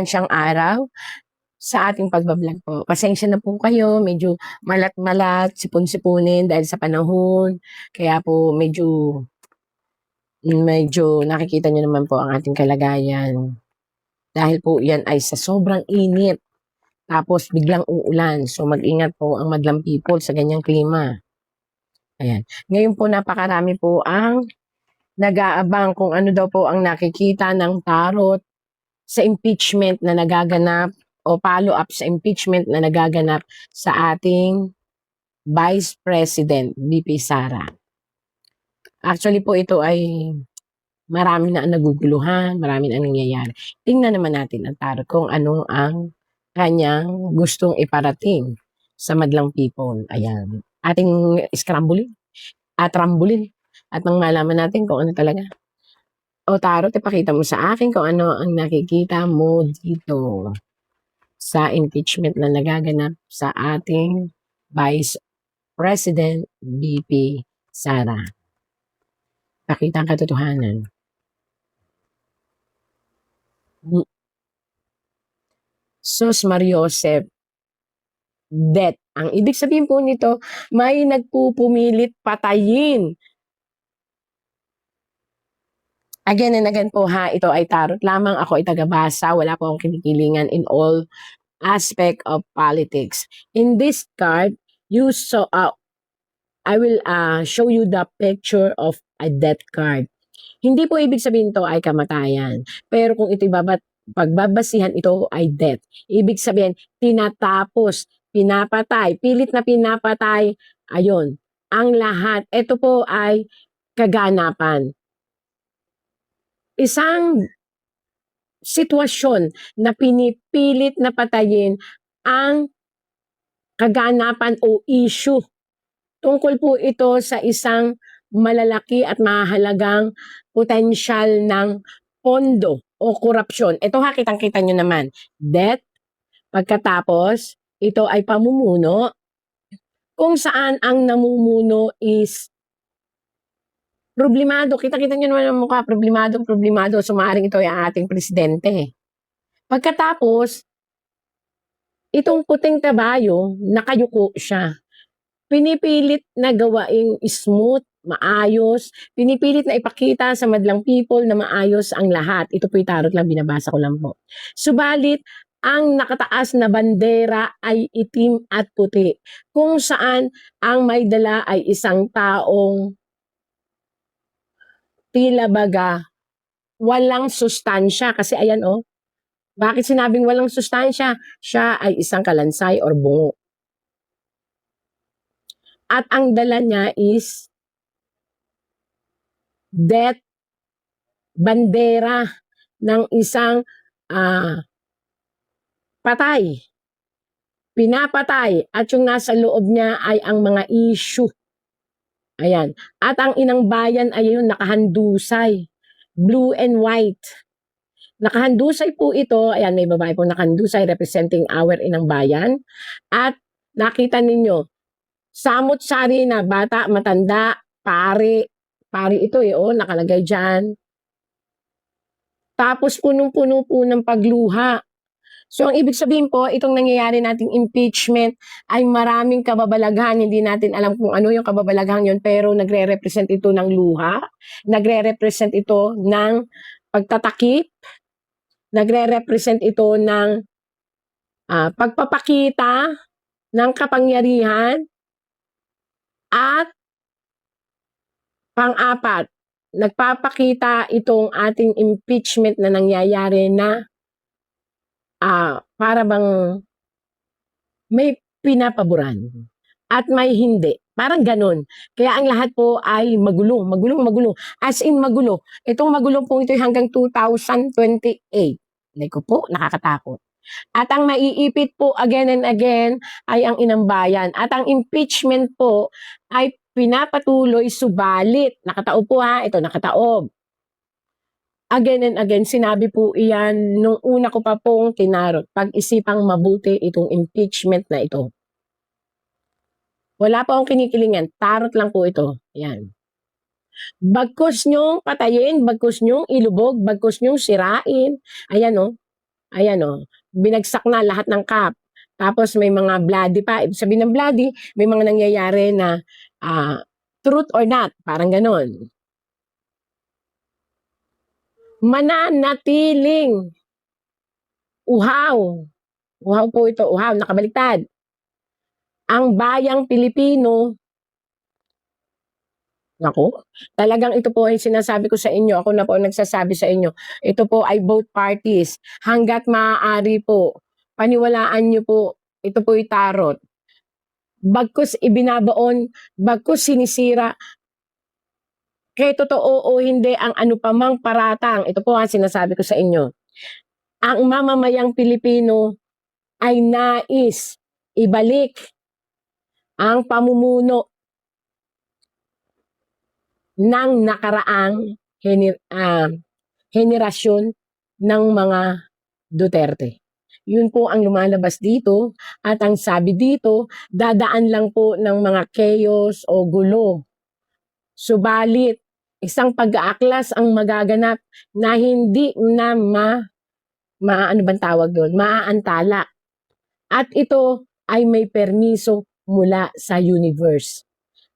siyang araw sa ating pagbablog po. Pasensya na po kayo, medyo malat-malat, sipon-sipunin dahil sa panahon. Kaya po medyo nakikita niyo naman po ang ating kalagayan. Dahil po yan ay sa sobrang init. Tapos biglang uulan. So mag-ingat po ang madlang people sa ganyang klima. Ayan. Ngayon po napakarami po ang nag-aabang kung ano daw po ang nakikita ng tarot sa impeachment na nagaganap o follow-up sa impeachment na nagaganap sa ating Vice President, VP Sara. Actually po ito ay marami na ang naguguluhan, marami na ang nangyayari. Tingnan naman natin ang tarot kung ano ang kanyang gustong iparating sa madlang people. Ayan. Ating scrambulin at rambulin at nang malaman natin kung ano talaga. O tarot, ipakita mo sa akin kung ano ang nakikita mo dito sa impeachment na nagaganap sa ating Vice President VP Sara. Pakita ang katotohanan. Sus Mariosep, death. Ang ibig sabihin po nito, may nagpupumilit patayin. Again and again po ha, ito ay tarot lamang, ako ay tagabasa, wala po akong kinikilingan in all aspect of politics. In this card, I will show you the picture of a death card. Hindi po ibig sabihin ito ay kamatayan. Pero kung ito pagbabasihan ito ay death. Ibig sabihin, tinatapos, pinapatay, pilit na pinapatay, ayun, ang lahat. Ito po ay kaganapan. Isang sitwasyon na pinipilit na patayin ang kaganapan o issue. Tungkol po ito sa isang malalaki at mahalagang potensyal ng pondo o korupsyon. Ito ha, kitang-kita nyo naman. Death, pagkatapos, ito ay pamumuno, kung saan ang namumuno is problemado. Kita-kita nyo naman ang mukha, problemado. So maaaring ito ay ang ating presidente. Pagkatapos, itong puting kabayo, nakayuko siya. Pinipilit na gawaing smooth, maayos, pinipilit na ipakita sa madlang people na maayos ang lahat. Ito po yung tarot lang, binabasa ko lang po. Subalit, ang nakataas na bandera ay itim at puti, kung saan ang may dala ay isang taong tila baga walang sustansya. Kasi ayan bakit sinabing walang sustansya? Siya ay isang kalansay or bungo. At ang dala niya is death, bandera ng isang patay. Pinapatay at yung nasa loob niya ay ang mga issue. Ayan. At ang inang bayan ay yung nakahandusay. Blue and white. Nakahandusay po ito. Ayan, may babae po nakahandusay representing our inang bayan. At nakita ninyo, samot-sari na bata, matanda, pari. Pari ito nakalagay dyan. Tapos punong-puno po ng pagluha. So, ang ibig sabihin po, itong nangyayari nating impeachment ay maraming kababalaghan. Hindi natin alam kung ano yung kababalaghan yun, pero nagre-represent ito ng luha, nagre-represent ito ng pagtatakip, nagre-represent ito ng pagpapakita ng kapangyarihan, at pang-apat, nagpapakita itong ating impeachment na nangyayari na para bang may pinapaboran at may hindi. Parang ganun. Kaya ang lahat po ay magulo. As in magulo. Itong magulo po ito hanggang 2028. Like po, nakakatakot. At ang maiipit po again and again ay ang inang bayan. At ang impeachment po ay pinapatuloy, subalit. Nakataob po ha, ito nakataob. Again and again, sinabi po iyan nung una ko pa pong tinarot. Pag-isipang mabuti itong impeachment na ito. Wala pa akong kinikilingan. Tarot lang po ito. Ayan. Bagkus nyong patayin, bagkus nyong ilubog, bagkus nyong sirain. Ayan Ayan o, binagsak na lahat ng cup. Tapos may mga bloody pa. Ibig sabihin ng bloody, may mga nangyayari na truth or not, parang ganon. Mananatiling uhaw. Uhaw po ito, uhaw, nakabaliktad. Ang bayang Pilipino, naku, talagang ito po ay sinasabi ko sa inyo, ako na po ang nagsasabi sa inyo, ito po ay both parties. Hanggat maaari po, paniwalaan nyo po, ito po ay tarot. Bagkus ibinabaon, bagkus sinisira, kaya totoo o hindi ang ano pamang paratang, ito po ang sinasabi ko sa inyo. Ang mamamayang Pilipino ay nais ibalik ang pamumuno ng nakaraang henerasyon ng mga Duterte. Yun po ang lumalabas dito at ang sabi dito, dadaan lang po ng mga chaos o gulo. Subalit, isang pag-aaklas ang magaganap na hindi na ano bang tawag doon? Maaantala. At ito ay may permiso mula sa universe.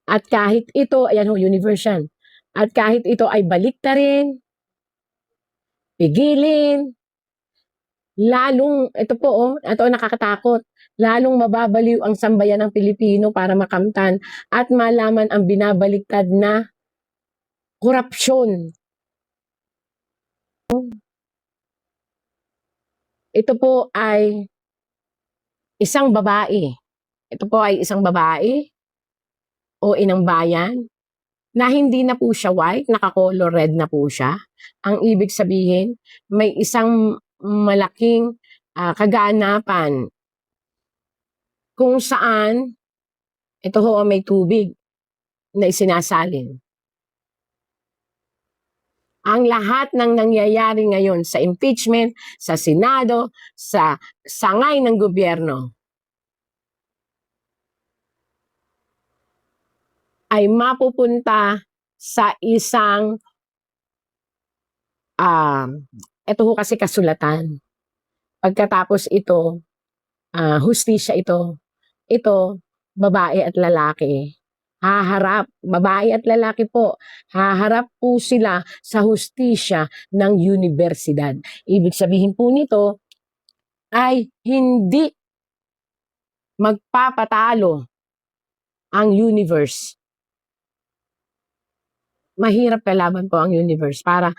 At kahit ito, ayan ho, universe yan. At kahit ito ay baliktarin, pigilin, lalong, ito po ito nakakatakot, lalong mababaliw ang sambayan ng Pilipino para makamtan at malaman ang binabaliktad na korupsyon. Ito po ay isang babae. Ito po ay isang babae o inang bayan na hindi na po siya white, naka-color red na po siya. Ang ibig sabihin, may isang malaking kaganapan kung saan ito ho may tubig na isinasalin. Ang lahat ng nangyayari ngayon sa impeachment, sa Senado, sa sangay ng gobyerno, ay mapupunta sa isang ito ho kasi kasulatan. Pagkatapos ito, hustisya ito. Ito, babae at lalaki. Haharap, babae at lalaki po, haharap po sila sa hustisya ng universidad. Ibig sabihin po nito ay hindi magpapatalo ang universe. Mahirap kalaban po ang universe. Para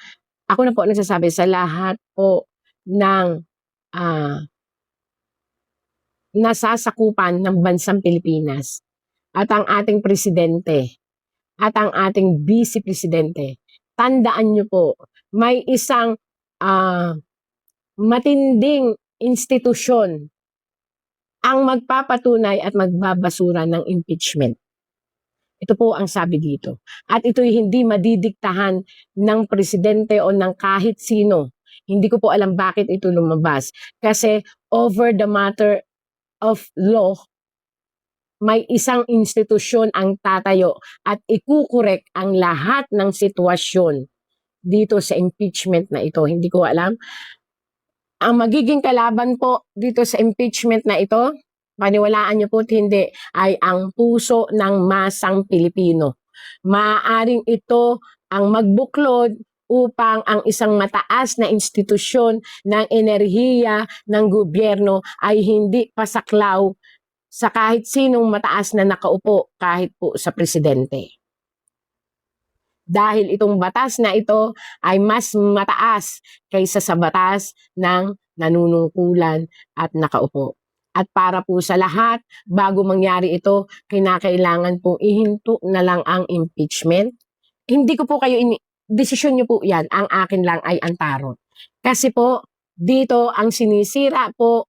ako na po nagsasabi sa lahat po ng nasasakupan ng bansang Pilipinas at ang ating presidente at ang ating vice-presidente. Tandaan nyo po, may isang matinding institusyon ang magpapatunay at magbabasura ng impeachment. Ito po ang sabi dito. At ito'y hindi madidiktahan ng presidente o ng kahit sino. Hindi ko po alam bakit ito lumabas. Kasi over the matter of law, may isang institusyon ang tatayo at ikukorek ang lahat ng sitwasyon dito sa impeachment na ito. Hindi ko alam. Ang magiging kalaban po dito sa impeachment na ito, paniwalaan niyo po hindi, ay ang puso ng masang Pilipino. Maaaring ito ang magbuklod upang ang isang mataas na institusyon ng enerhiya ng gobyerno ay hindi pasaklaw sa kahit sinong mataas na nakaupo, kahit po sa presidente. Dahil itong batas na ito ay mas mataas kaysa sa batas ng nanunungkulan at nakaupo. At para po sa lahat, bago mangyari ito, kinakailangan pong ihinto na lang ang impeachment. Hindi ko po kayo, desisyon nyo po yan, ang akin lang ay ang tarot. Kasi po, dito ang sinisira po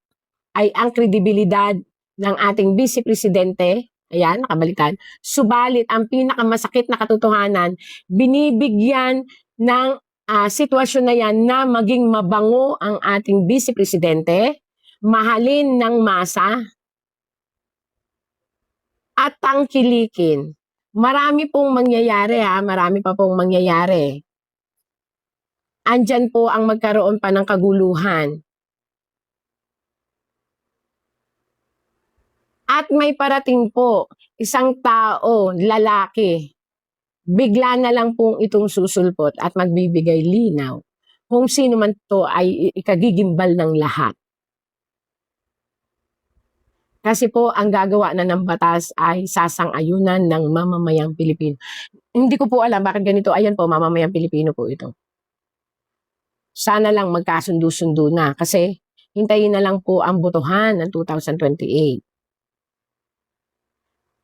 ay ang kredibilidad ng ating vice-presidente. Ayan, nakabaliktad. Subalit, ang pinakamasakit na katotohanan, binibigyan ng sitwasyon na yan na maging mabango ang ating vice-presidente, mahalin ng masa, at tangkilikin. Marami pong mangyayari marami pa pong mangyayari. Andyan po ang magkaroon pa ng kaguluhan. At may parating po, isang tao, lalaki, bigla na lang pong itong susulpot at magbibigay linaw kung sino man to ay ikagigimbal ng lahat. Kasi po ang gagawa na ng batas ay sasang-ayunan ng mamamayang Pilipino. Hindi ko po alam bakit ganito. Ayan po, mamamayang Pilipino po ito. Sana lang magkasundo-sundo na kasi hintayin na lang po ang botohan ng 2028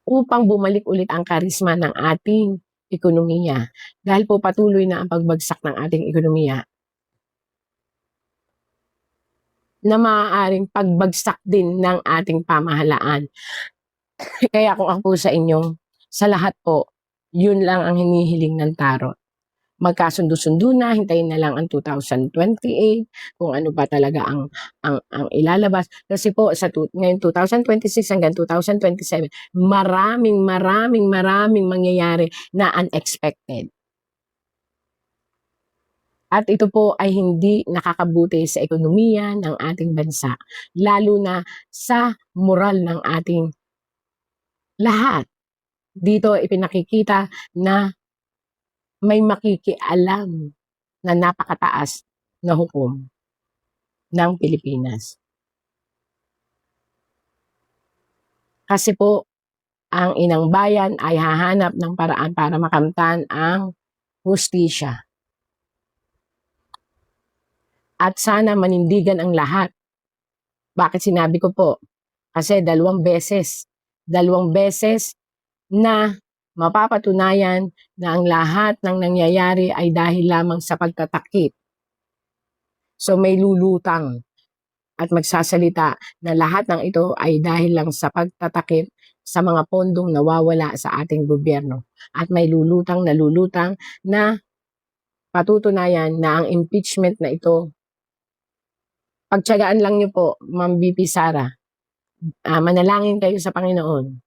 upang bumalik ulit ang karisma ng ating ekonomiya. Dahil po patuloy na ang pagbagsak ng ating ekonomiya na maaaring pagbagsak din ng ating pamahalaan. Kaya kung ako po sa inyo, sa lahat po, yun lang ang hinihiling ng tarot. Magkasundo-sundo na, hintayin na lang ang 2028 kung ano ba talaga ang ilalabas. Kasi po sa ngayon 2026 hanggang 2027, maraming mangyayari na unexpected. At ito po ay hindi nakakabuti sa ekonomiya ng ating bansa, lalo na sa moral ng ating lahat. Dito ipinakikita na may makikialam na napakataas na hukom ng Pilipinas. Kasi po, ang inang bayan ay hahanap ng paraan para makamtan ang hustisya. At sana manindigan ang lahat. Bakit sinabi ko po? Kasi dalawang beses na mapapatunayan na ang lahat ng nangyayari ay dahil lamang sa pagtatakip. So may lulutang at magsasalita na lahat ng ito ay dahil lang sa pagtatakip sa mga pondong nawawala sa ating gobyerno. At may lulutang na patutunayan na ang impeachment na ito, pagtiyagaan lang niyo po, Ma'am BP Sara, manalangin kayo sa Panginoon.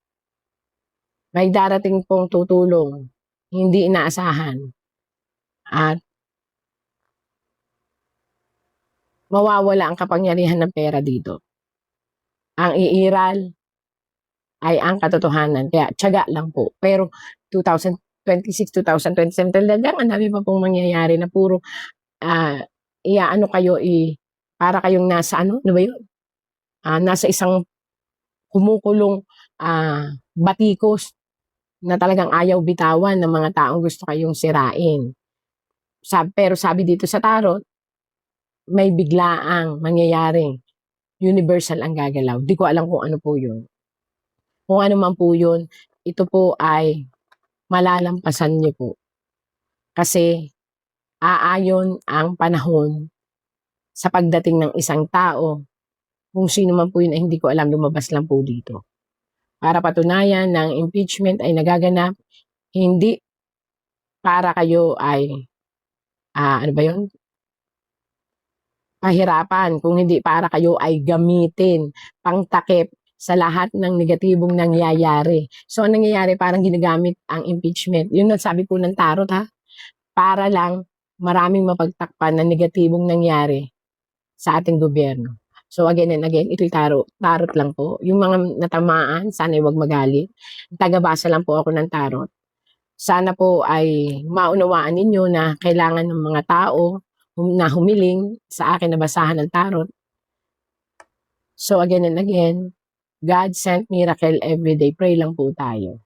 May darating pong tutulong, hindi inaasahan. At mawawala ang kapangyarihan ng pera dito. Ang iiral ay ang katotohanan. Kaya tiyaga lang po. Pero 2026, 2027, talagang ang dami pa pong mangyayari na puro iaano kayo, para kayong nasa ano ba yun? Nasa isang kumukulong batikos na talagang ayaw bitawan ng mga taong gusto kayong sirain. Pero sabi dito sa tarot, may biglaang mangyayaring universal ang gagalaw. Di ko alam kung ano po yun. Kung ano man po yun, ito po ay malalampasan niyo po. Kasi aayon ang panahon sa pagdating ng isang tao, kung sino man po yun ay hindi ko alam, lumabas lang po dito. Para patunayan na ang impeachment ay nagaganap, hindi para kayo ay, ano ba yun? Pahirapan, kung hindi para kayo ay gamitin, pangtakip sa lahat ng negatibong nangyayari. So, ang nangyayari, parang ginagamit ang impeachment. Yun ang sabi po ng tarot, ha? Para lang maraming mapagtakpan na negatibong nangyari sa ating gobyerno. So again and again, ito'y tarot lang po. Yung mga natamaan, sana huwag magalit. Tagabasa lang po ako ng tarot. Sana po ay maunawaan ninyo na kailangan ng mga tao na humiling sa akin na basahan ng tarot. So again and again, God sent miracle everyday. Pray lang po tayo.